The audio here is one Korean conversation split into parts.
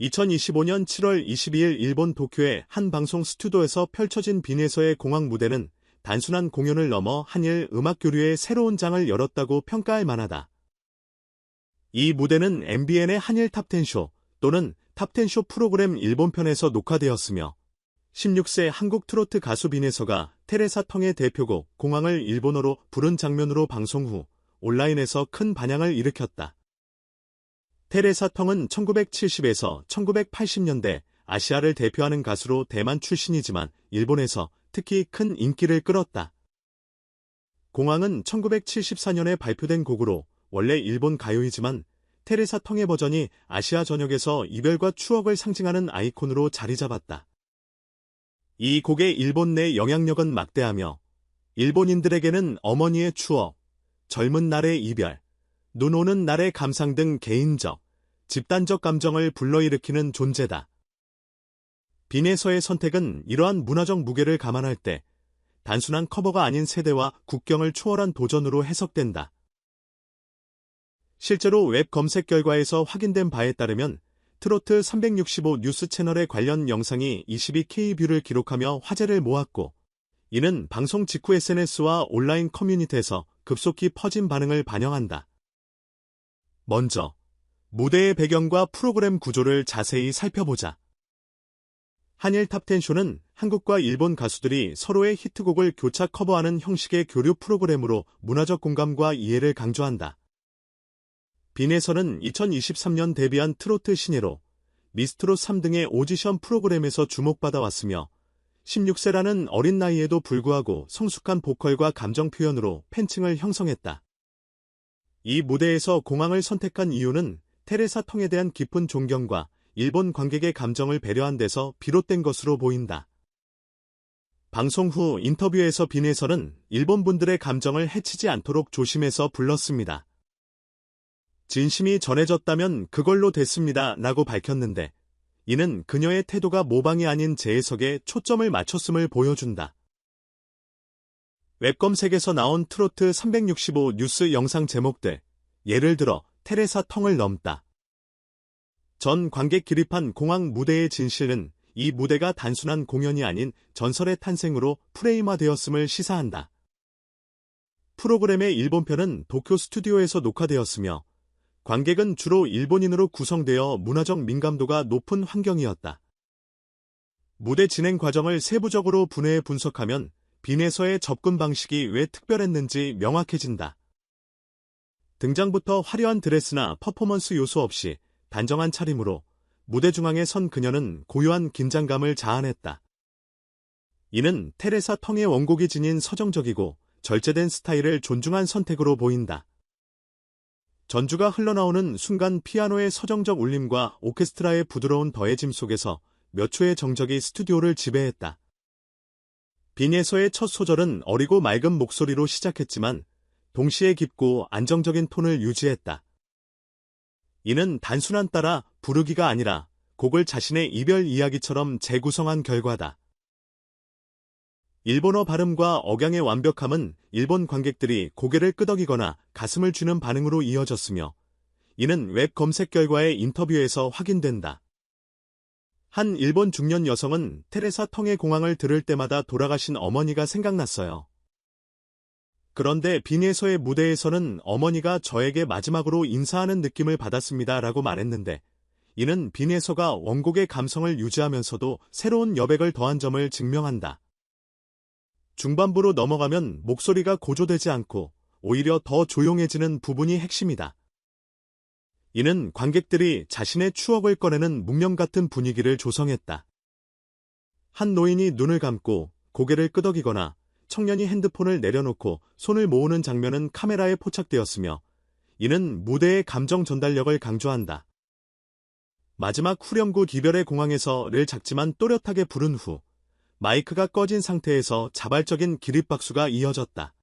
2025년 7월 22일 일본 도쿄의 한 방송 스튜디오에서 펼쳐진 빈에서의 공항 무대는 단순한 공연을 넘어 한일 음악 교류의 새로운 장을 열었다고 평가할 만하다. 이 무대는 MBN의 한일 탑10쇼 또는 탑10쇼 프로그램 일본편에서 녹화되었으며 16세 한국 트로트 가수 빈에서가 테레사 텅의 대표곡 공항을 일본어로 부른 장면으로 방송 후 온라인에서 큰 반향을 일으켰다. 테레사 텅은 1970에서 1980년대 아시아를 대표하는 가수로 대만 출신이지만 일본에서 특히 큰 인기를 끌었다. 공항은 1974년에 발표된 곡으로 원래 일본 가요이지만 테레사 텅의 버전이 아시아 전역에서 이별과 추억을 상징하는 아이콘으로 자리 잡았다. 이 곡의 일본 내 영향력은 막대하며 일본인들에게는 어머니의 추억, 젊은 날의 이별, 눈 오는 날의 감상 등 개인적, 집단적 감정을 불러일으키는 존재다. 빈에서의 선택은 이러한 문화적 무게를 감안할 때 단순한 커버가 아닌 세대와 국경을 초월한 도전으로 해석된다. 실제로 웹 검색 결과에서 확인된 바에 따르면 트로트 365 뉴스 채널의 관련 영상이 22K 뷰를 기록하며 화제를 모았고, 이는 방송 직후 SNS와 온라인 커뮤니티에서 급속히 퍼진 반응을 반영한다. 먼저 무대의 배경과 프로그램 구조를 자세히 살펴보자. 한일 탑10쇼는 한국과 일본 가수들이 서로의 히트곡을 교차 커버하는 형식의 교류 프로그램으로 문화적 공감과 이해를 강조한다. 빈에서는 2023년 데뷔한 트로트 신예로 미스트롯 3 등의 오디션 프로그램에서 주목받아 왔으며 16세라는 어린 나이에도 불구하고 성숙한 보컬과 감정 표현으로 팬층을 형성했다. 이 무대에서 공항을 선택한 이유는 테레사 텅에 대한 깊은 존경과 일본 관객의 감정을 배려한 데서 비롯된 것으로 보인다. 방송 후 인터뷰에서 빈에서는 일본 분들의 감정을 해치지 않도록 조심해서 불렀습니다. 진심이 전해졌다면 그걸로 됐습니다 라고 밝혔는데, 이는 그녀의 태도가 모방이 아닌 재해석에 초점을 맞췄음을 보여준다. 웹검색에서 나온 트로트 365 뉴스 영상 제목들, 예를 들어 테레사 텅을 넘다. 전 관객 기립한 공항 무대의 진실은 이 무대가 단순한 공연이 아닌 전설의 탄생으로 프레임화되었음을 시사한다. 프로그램의 일본편은 도쿄 스튜디오에서 녹화되었으며 관객은 주로 일본인으로 구성되어 문화적 민감도가 높은 환경이었다. 무대 진행 과정을 세부적으로 분해해 분석하면 빈에서의 접근 방식이 왜 특별했는지 명확해진다. 등장부터 화려한 드레스나 퍼포먼스 요소 없이 단정한 차림으로 무대 중앙에 선 그녀는 고요한 긴장감을 자아냈다. 이는 테레사 텅의 원곡이 지닌 서정적이고 절제된 스타일을 존중한 선택으로 보인다. 전주가 흘러나오는 순간 피아노의 서정적 울림과 오케스트라의 부드러운 더해짐 속에서 몇 초의 정적이 스튜디오를 지배했다. 빈에서의 첫 소절은 어리고 맑은 목소리로 시작했지만 동시에 깊고 안정적인 톤을 유지했다. 이는 단순한 따라 부르기가 아니라 곡을 자신의 이별 이야기처럼 재구성한 결과다. 일본어 발음과 억양의 완벽함은 일본 관객들이 고개를 끄덕이거나 가슴을 쥐는 반응으로 이어졌으며, 이는 웹 검색 결과의 인터뷰에서 확인된다. 한 일본 중년 여성은 테레사 텅의 공항을 들을 때마다 돌아가신 어머니가 생각났어요. 그런데 빈에서의 무대에서는 어머니가 저에게 마지막으로 인사하는 느낌을 받았습니다 라고 말했는데, 이는 빈에서가 원곡의 감성을 유지하면서도 새로운 여백을 더한 점을 증명한다. 중반부로 넘어가면 목소리가 고조되지 않고 오히려 더 조용해지는 부분이 핵심이다. 이는 관객들이 자신의 추억을 꺼내는 묵념 같은 분위기를 조성했다. 한 노인이 눈을 감고 고개를 끄덕이거나 청년이 핸드폰을 내려놓고 손을 모으는 장면은 카메라에 포착되었으며, 이는 무대의 감정 전달력을 강조한다. 마지막 후렴구 이별의 공항에서를 작지만 또렷하게 부른 후 마이크가 꺼진 상태에서 자발적인 기립박수가 이어졌다.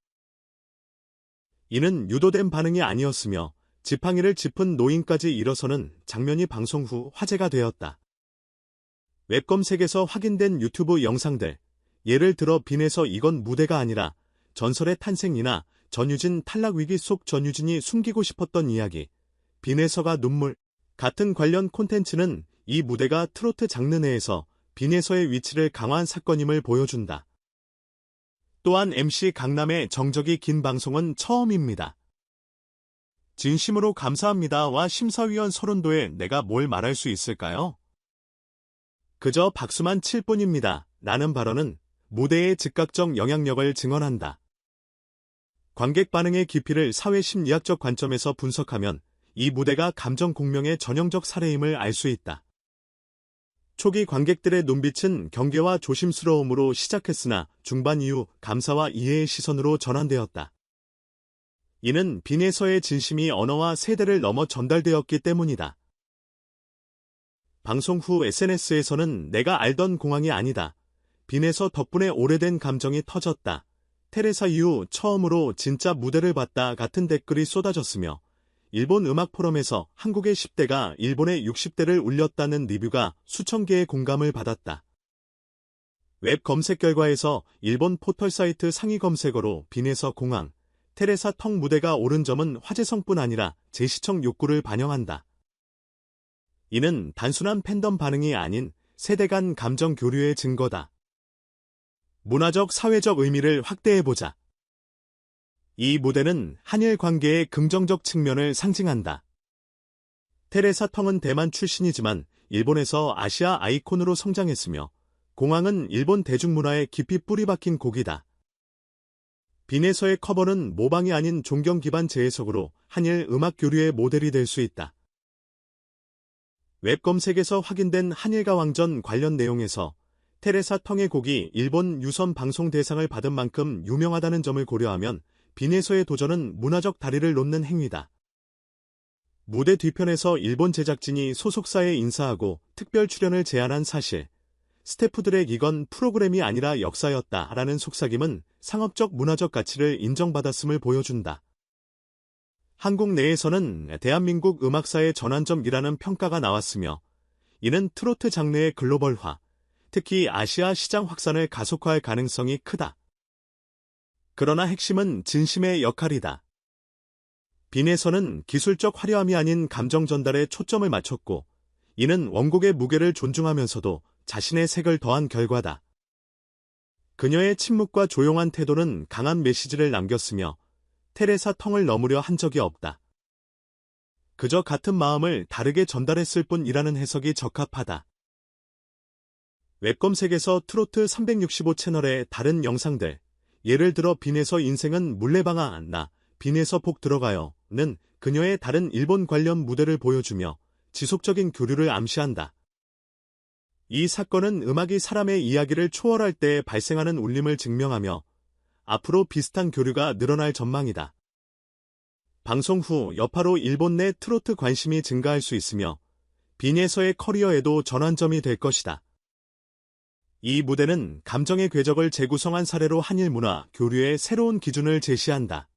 이는 유도된 반응이 아니었으며 지팡이를 짚은 노인까지 일어서는 장면이 방송 후 화제가 되었다. 웹검색에서 확인된 유튜브 영상들, 예를 들어 빈에서 이건 무대가 아니라 전설의 탄생이나 전유진 탈락 위기 속 전유진이 숨기고 싶었던 이야기, 빈에서가 눈물 같은 관련 콘텐츠는 이 무대가 트로트 장르 내에서 빈에서의 위치를 강화한 사건임을 보여준다. 또한 MC 강남의 정적이 긴 방송은 처음입니다. 진심으로 감사합니다와 심사위원 서른도에 내가 뭘 말할 수 있을까요? 그저 박수만 칠 뿐입니다. 라는 발언은 무대의 즉각적 영향력을 증언한다. 관객 반응의 깊이를 사회심리학적 관점에서 분석하면 이 무대가 감정 공명의 전형적 사례임을 알 수 있다. 초기 관객들의 눈빛은 경계와 조심스러움으로 시작했으나 중반 이후 감사와 이해의 시선으로 전환되었다. 이는 빈에서의 진심이 언어와 세대를 넘어 전달되었기 때문이다. 방송 후 SNS에서는 내가 알던 공항이 아니다. 빈에서 덕분에 오래된 감정이 터졌다. 테레사 이후 처음으로 진짜 무대를 봤다 같은 댓글이 쏟아졌으며 일본 음악 포럼에서 한국의 10대가 일본의 60대를 울렸다는 리뷰가 수천 개의 공감을 받았다. 웹 검색 결과에서 일본 포털 사이트 상위 검색어로 빈에서 공항, 테레사 턱 무대가 오른 점은 화제성뿐 아니라 재시청 욕구를 반영한다. 이는 단순한 팬덤 반응이 아닌 세대 간 감정 교류의 증거다. 문화적 사회적 의미를 확대해보자. 이 무대는 한일 관계의 긍정적 측면을 상징한다. 테레사 텅은 대만 출신이지만 일본에서 아시아 아이콘으로 성장했으며 공항은 일본 대중문화에 깊이 뿌리 박힌 곡이다. 빈에서의 커버는 모방이 아닌 존경 기반 재해석으로 한일 음악 교류의 모델이 될 수 있다. 웹 검색에서 확인된 한일가 왕전 관련 내용에서 테레사 텅의 곡이 일본 유선 방송 대상을 받은 만큼 유명하다는 점을 고려하면 빈에서의 도전은 문화적 다리를 놓는 행위다. 무대 뒤편에서 일본 제작진이 소속사에 인사하고 특별 출연을 제안한 사실, 스태프들의 이건 프로그램이 아니라 역사였다라는 속삭임은 상업적 문화적 가치를 인정받았음을 보여준다. 한국 내에서는 대한민국 음악사의 전환점이라는 평가가 나왔으며 이는 트로트 장르의 글로벌화, 특히 아시아 시장 확산을 가속화할 가능성이 크다. 그러나 핵심은 진심의 역할이다. 빈에서는 기술적 화려함이 아닌 감정 전달에 초점을 맞췄고 이는 원곡의 무게를 존중하면서도 자신의 색을 더한 결과다. 그녀의 침묵과 조용한 태도는 강한 메시지를 남겼으며 테레사 텅을 넘으려 한 적이 없다. 그저 같은 마음을 다르게 전달했을 뿐이라는 해석이 적합하다. 웹검색에서 트로트 365 채널의 다른 영상들, 예를 들어 빈에서 인생은 물레방아 나, 빈에서 폭 들어가요는 그녀의 다른 일본 관련 무대를 보여주며 지속적인 교류를 암시한다. 이 사건은 음악이 사람의 이야기를 초월할 때 발생하는 울림을 증명하며 앞으로 비슷한 교류가 늘어날 전망이다. 방송 후 여파로 일본 내 트로트 관심이 증가할 수 있으며 빈에서의 커리어에도 전환점이 될 것이다. 이 무대는 감정의 궤적을 재구성한 사례로 한일 문화 교류의 새로운 기준을 제시한다.